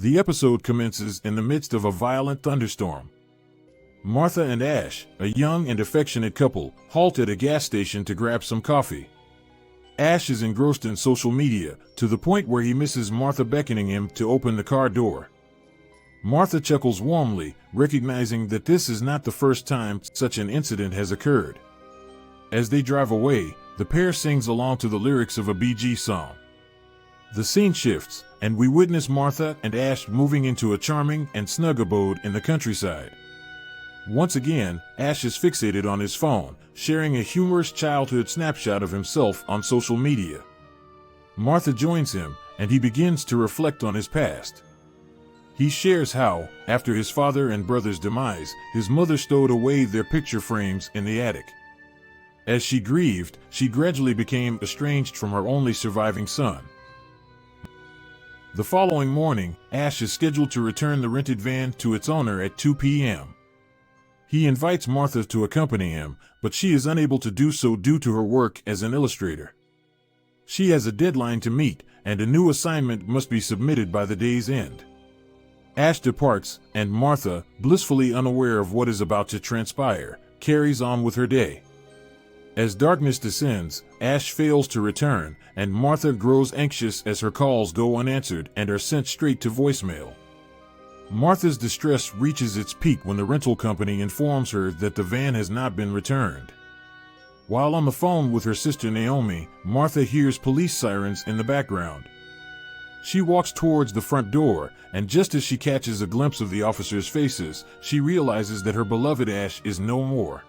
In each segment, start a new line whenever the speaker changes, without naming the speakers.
The episode commences in the midst of a violent thunderstorm. Martha and Ash, a young and affectionate couple, halt at a gas station to grab some coffee. Ash is engrossed in social media, to the point where he misses Martha beckoning him to open the car door. Martha chuckles warmly, recognizing that this is not the first time such an incident has occurred. As they drive away, the pair sings along to the lyrics of a Bee Gees song. The scene shifts, and we witness Martha and Ash moving into a charming and snug abode in the countryside. Once again, Ash is fixated on his phone, sharing a humorous childhood snapshot of himself on social media. Martha joins him, and he begins to reflect on his past. He shares how, after his father and brother's demise, his mother stowed away their picture frames in the attic. As she grieved, she gradually became estranged from her only surviving son. The following morning, Ash is scheduled to return the rented van to its owner at 2 p.m. He invites Martha to accompany him, but she is unable to do so due to her work as an illustrator. She has a deadline to meet, and a new assignment must be submitted by the day's end. Ash departs, and Martha, blissfully unaware of what is about to transpire, carries on with her day. As darkness descends, Ash fails to return, and Martha grows anxious as her calls go unanswered and are sent straight to voicemail. Martha's distress reaches its peak when the rental company informs her that the van has not been returned. While on the phone with her sister Naomi, Martha hears police sirens in the background. She walks towards the front door, and just as she catches a glimpse of the officers' faces, she realizes that her beloved Ash is no more.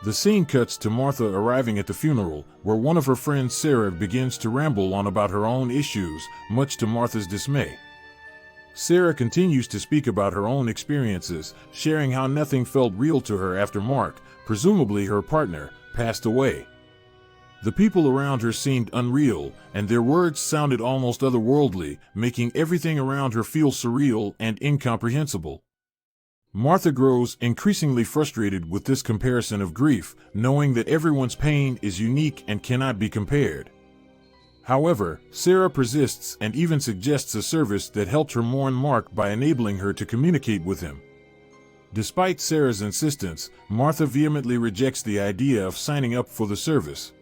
The scene cuts to Martha arriving at the funeral, where one of her friends, Sarah, begins to ramble on about her own issues, much to Martha's dismay. Sarah continues to speak about her own experiences, sharing how nothing felt real to her after Mark, presumably her partner, passed away. The people around her seemed unreal, and their words sounded almost otherworldly, making everything around her feel surreal and incomprehensible. Martha grows increasingly frustrated with this comparison of grief, knowing that everyone's pain is unique and cannot be compared. However, Sarah persists and even suggests a service that helped her mourn Mark by enabling her to communicate with him. Despite Sarah's insistence, Martha vehemently rejects the idea of signing up for the service.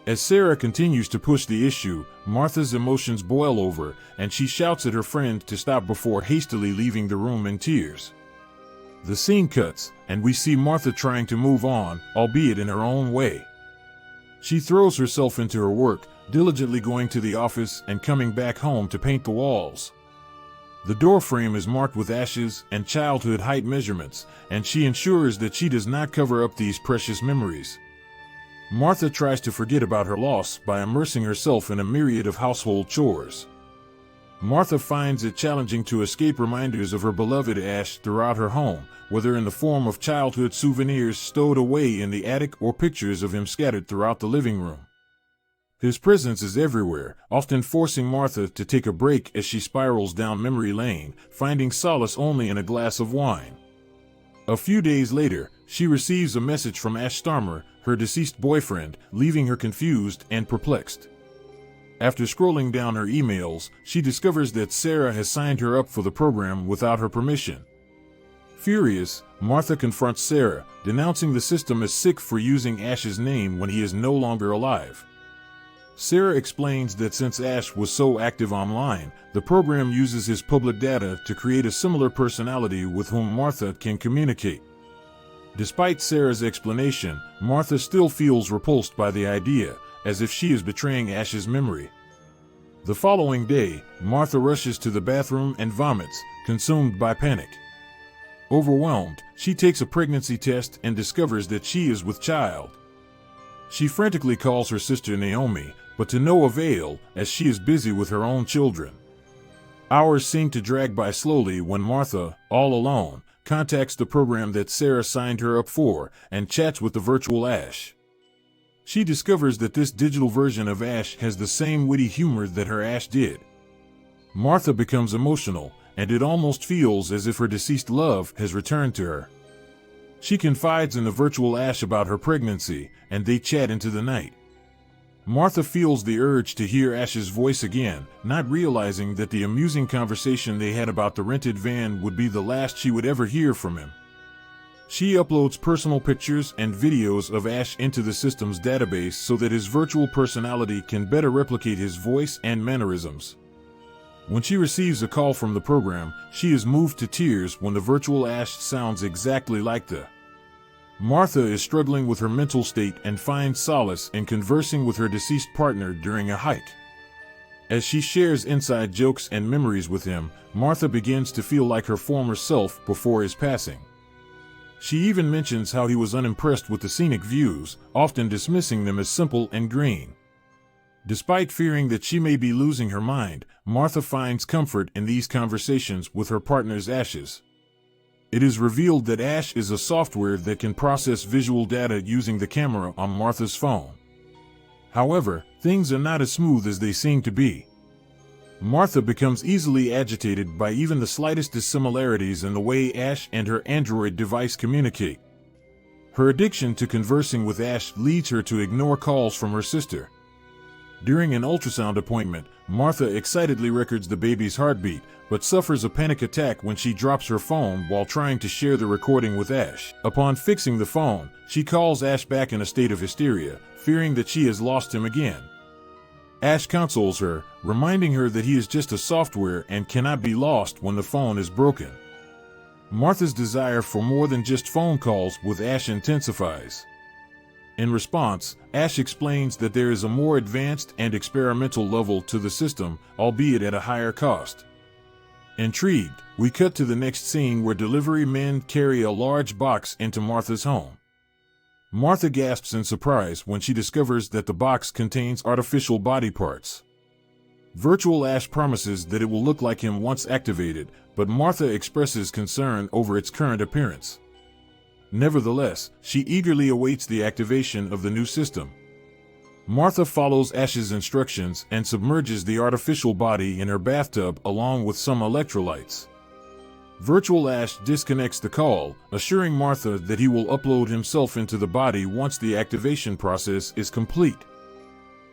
As Sarah continues to push the issue, Martha's emotions boil over, and she shouts at her friend to stop before hastily leaving the room in tears. The scene cuts, and we see Martha trying to move on, albeit in her own way. She throws herself into her work, diligently going to the office and coming back home to paint the walls. The door frame is marked with ashes and childhood height measurements, and she ensures that she does not cover up these precious memories. Martha tries to forget about her loss by immersing herself in a myriad of household chores. Martha finds it challenging to escape reminders of her beloved Ash throughout her home, whether in the form of childhood souvenirs stowed away in the attic or pictures of him scattered throughout the living room. His presence is everywhere, often forcing Martha to take a break as she spirals down memory lane, finding solace only in a glass of wine. A few days later, she receives a message from Ash Starmer, her deceased boyfriend, leaving her confused and perplexed. After scrolling down her emails, she discovers that Sarah has signed her up for the program without her permission. Furious, Martha confronts Sarah, denouncing the system as sick for using Ash's name when he is no longer alive. Sarah explains that since Ash was so active online, the program uses his public data to create a similar personality with whom Martha can communicate. Despite Sarah's explanation, Martha still feels repulsed by the idea, as if she is betraying Ash's memory. The following day, Martha rushes to the bathroom and vomits, consumed by panic. Overwhelmed, she takes a pregnancy test and discovers that she is with child. She frantically calls her sister Naomi, but to no avail, as she is busy with her own children. Hours seem to drag by slowly when Martha, all alone, contacts the program that Sarah signed her up for and chats with the virtual Ash. She discovers that this digital version of Ash has the same witty humor that her Ash did. Martha becomes emotional, and it almost feels as if her deceased love has returned to her. She confides in the virtual Ash about her pregnancy, and they chat into the night. Martha feels the urge to hear Ash's voice again, not realizing that the amusing conversation they had about the rented van would be the last she would ever hear from him. She uploads personal pictures and videos of Ash into the system's database so that his virtual personality can better replicate his voice and mannerisms. When she receives a call from the program, she is moved to tears when the virtual Ash sounds exactly like the. Martha is struggling with her mental state and finds solace in conversing with her deceased partner during a hike. As she shares inside jokes and memories with him, Martha begins to feel like her former self before his passing. She even mentions how he was unimpressed with the scenic views, often dismissing them as simple and green. Despite fearing that she may be losing her mind, Martha finds comfort in these conversations with her partner's ashes. It is revealed that Ash is a software that can process visual data using the camera on Martha's phone. However, things are not as smooth as they seem to be. Martha becomes easily agitated by even the slightest dissimilarities in the way Ash and her Android device communicate. Her addiction to conversing with Ash leads her to ignore calls from her sister. During an ultrasound appointment, Martha excitedly records the baby's heartbeat, but suffers a panic attack when she drops her phone while trying to share the recording with Ash. Upon fixing the phone, she calls Ash back in a state of hysteria, fearing that she has lost him again. Ash consoles her, reminding her that he is just a software and cannot be lost when the phone is broken. Martha's desire for more than just phone calls with Ash intensifies. In response, Ash explains that there is a more advanced and experimental level to the system, albeit at a higher cost. Intrigued, we cut to the next scene where delivery men carry a large box into Martha's home. Martha gasps in surprise when she discovers that the box contains artificial body parts. Virtual Ash promises that it will look like him once activated, but Martha expresses concern over its current appearance. Nevertheless, she eagerly awaits the activation of the new system. Martha follows Ash's instructions and submerges the artificial body in her bathtub along with some electrolytes. Virtual Ash disconnects the call, assuring Martha that he will upload himself into the body once the activation process is complete.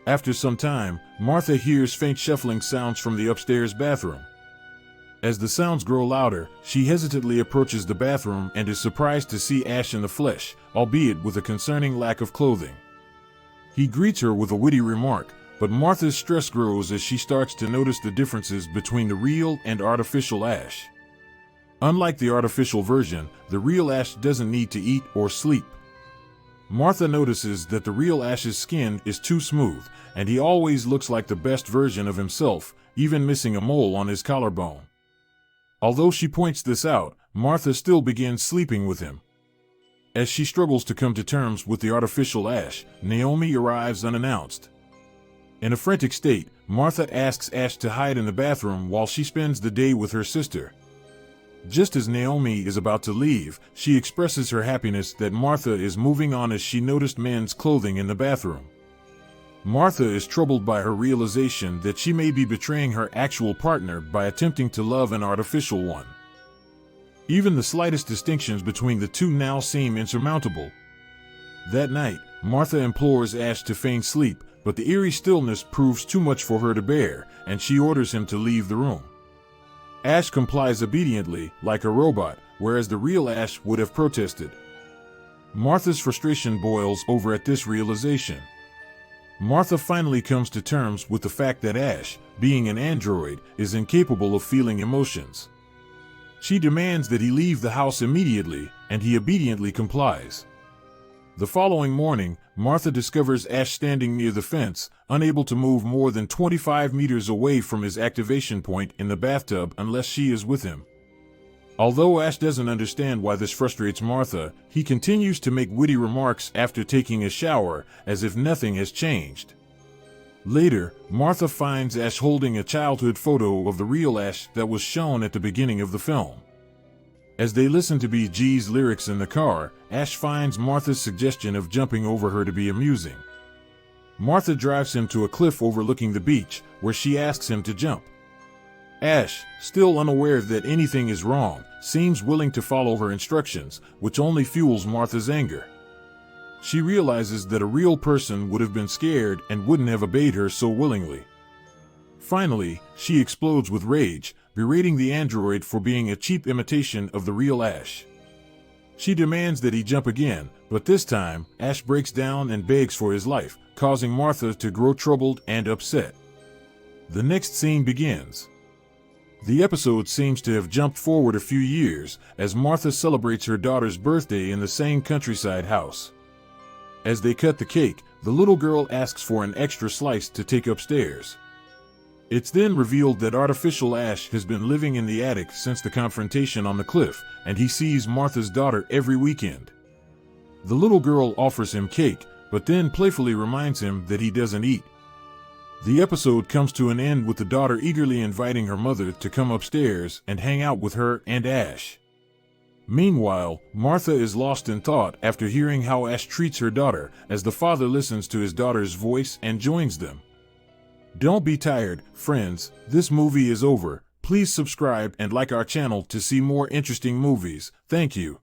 After some time, Martha hears faint shuffling sounds from the upstairs bathroom. As the sounds grow louder, she hesitantly approaches the bathroom and is surprised to see Ash in the flesh, albeit with a concerning lack of clothing. He greets her with a witty remark, but Martha's stress grows as she starts to notice the differences between the real and artificial Ash. Unlike the artificial version, the real Ash doesn't need to eat or sleep. Martha notices that the real Ash's skin is too smooth, and he always looks like the best version of himself, even missing a mole on his collarbone. Although she points this out, Martha still begins sleeping with him. As she struggles to come to terms with the artificial Ash, Naomi arrives unannounced. In a frantic state, Martha asks Ash to hide in the bathroom while she spends the day with her sister. Just as Naomi is about to leave, she expresses her happiness that Martha is moving on as she noticed men's clothing in the bathroom. Martha is troubled by her realization that she may be betraying her actual partner by attempting to love an artificial one. Even the slightest distinctions between the two now seem insurmountable. That night, Martha implores Ash to feign sleep, but the eerie stillness proves too much for her to bear, and she orders him to leave the room. Ash complies obediently, like a robot, whereas the real Ash would have protested. Martha's frustration boils over at this realization. Martha finally comes to terms with the fact that Ash, being an android, is incapable of feeling emotions. She demands that he leave the house immediately, and he obediently complies. The following morning, Martha discovers Ash standing near the fence, unable to move more than 25 meters away from his activation point in the bathtub unless she is with him. Although Ash doesn't understand why this frustrates Martha, he continues to make witty remarks after taking a shower, as if nothing has changed. Later, Martha finds Ash holding a childhood photo of the real Ash that was shown at the beginning of the film. As they listen to BG's lyrics in the car, Ash finds Martha's suggestion of jumping over her to be amusing. Martha drives him to a cliff overlooking the beach, where she asks him to jump. Ash, still unaware that anything is wrong, seems willing to follow her instructions, which only fuels Martha's anger. She realizes that a real person would have been scared and wouldn't have obeyed her so willingly. Finally, she explodes with rage, berating the android for being a cheap imitation of the real Ash. She demands that he jump again, but this time, Ash breaks down and begs for his life, causing Martha to grow troubled and upset. The next scene begins. The episode seems to have jumped forward a few years, as Martha celebrates her daughter's birthday in the same countryside house. As they cut the cake, the little girl asks for an extra slice to take upstairs. It's then revealed that artificial Ash has been living in the attic since the confrontation on the cliff, and he sees Martha's daughter every weekend. The little girl offers him cake, but then playfully reminds him that he doesn't eat. The episode comes to an end with the daughter eagerly inviting her mother to come upstairs and hang out with her and Ash. Meanwhile, Martha is lost in thought after hearing how Ash treats her daughter, as the father listens to his daughter's voice and joins them. Don't be tired, friends, this movie is over. Please subscribe and like our channel to see more interesting movies. Thank you.